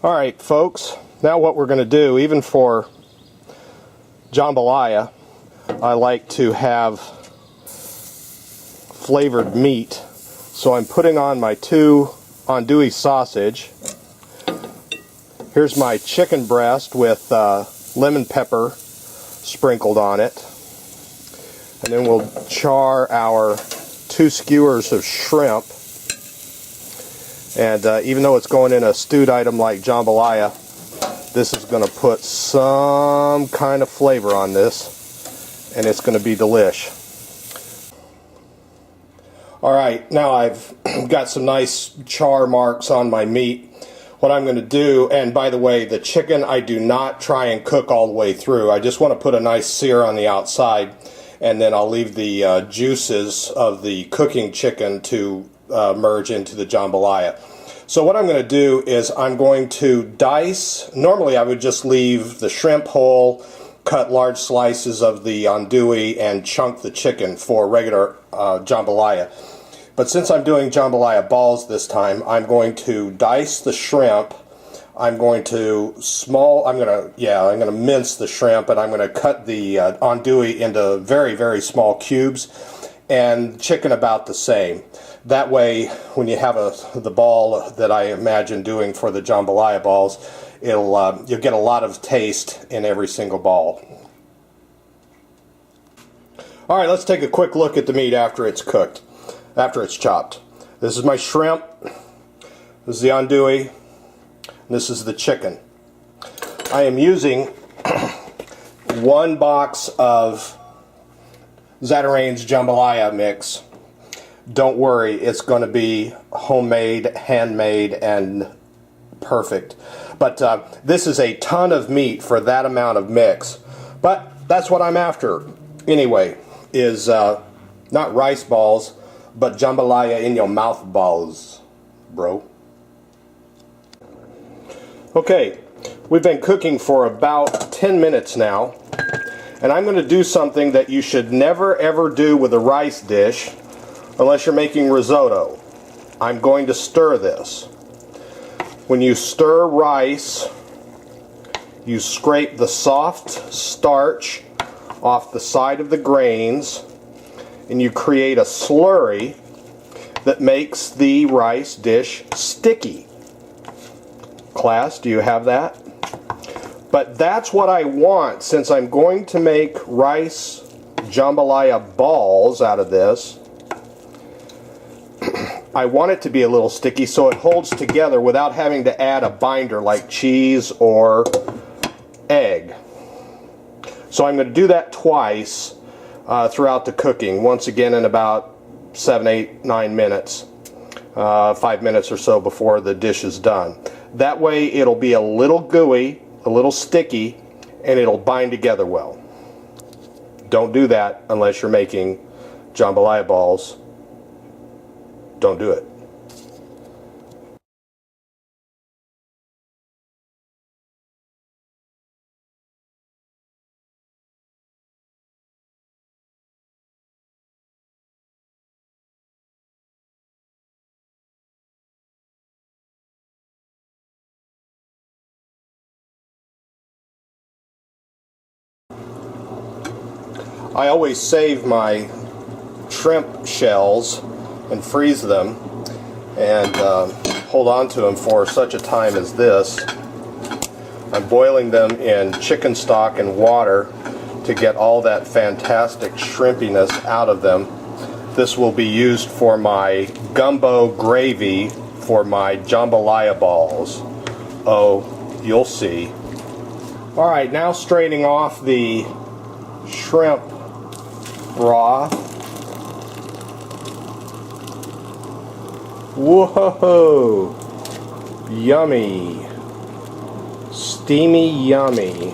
Alright folks, now what we're going to do, even for jambalaya, I like to have flavored meat. So I'm putting on my 2 andouille sausage. Here's my chicken breast with lemon pepper sprinkled on it. And then we'll char our 2 skewers of shrimp. And even though it's going in a stewed item like jambalaya, this is going to put some kind of flavor on this, and it's going to be delish. Alright, now I've got some nice char marks on my meat. What I'm going to do, and by the way, the chicken I do not try and cook all the way through. I just want to put a nice sear on the outside, and then I'll leave the juices of the cooking chicken to merge into the jambalaya. So what I'm going to do is I'm going to dice. Normally I would just leave the shrimp whole, cut large slices of the andouille, and chunk the chicken for regular jambalaya. But since I'm doing jambalaya balls this time, I'm going to dice the shrimp. I'm going to mince the shrimp, and I'm going to cut the andouille into very, very small cubes, and chicken about the same. That way, when you have the ball that I imagine doing for the jambalaya balls, you'll get a lot of taste in every single ball. All right, let's take a quick look at the meat after it's cooked, after it's chopped. This is my shrimp. This is the andouille. This is the chicken. I am using 1 box of Zatarain's jambalaya mix. Don't worry, it's going to be homemade, handmade, and perfect. But this is a ton of meat for that amount of mix. But that's what I'm after. Anyway, is not rice balls, but jambalaya in your mouth balls, bro. Okay, we've been cooking for about 10 minutes now. And I'm going to do something that you should never ever do with a rice dish unless you're making risotto. I'm going to stir this. When you stir rice, you scrape the soft starch off the side of the grains, and you create a slurry that makes the rice dish sticky. Class, do you have that? But that's what I want, since I'm going to make rice jambalaya balls out of this. I want it to be a little sticky so it holds together without having to add a binder like cheese or egg. So I'm going to do that twice throughout the cooking. Once again in about 7, 8, 9 minutes. 5 minutes or so before the dish is done. That way it'll be a little gooey, a little sticky, and it'll bind together well. Don't do that unless you're making jambalaya balls. Don't do it. I always save my shrimp shells and freeze them and hold on to them for such a time as this. I'm boiling them in chicken stock and water to get all that fantastic shrimpiness out of them. This will be used for my gumbo gravy for my jambalaya balls. Oh, you'll see. Alright, now straining off the shrimp broth. Whoa! Yummy. Steamy yummy.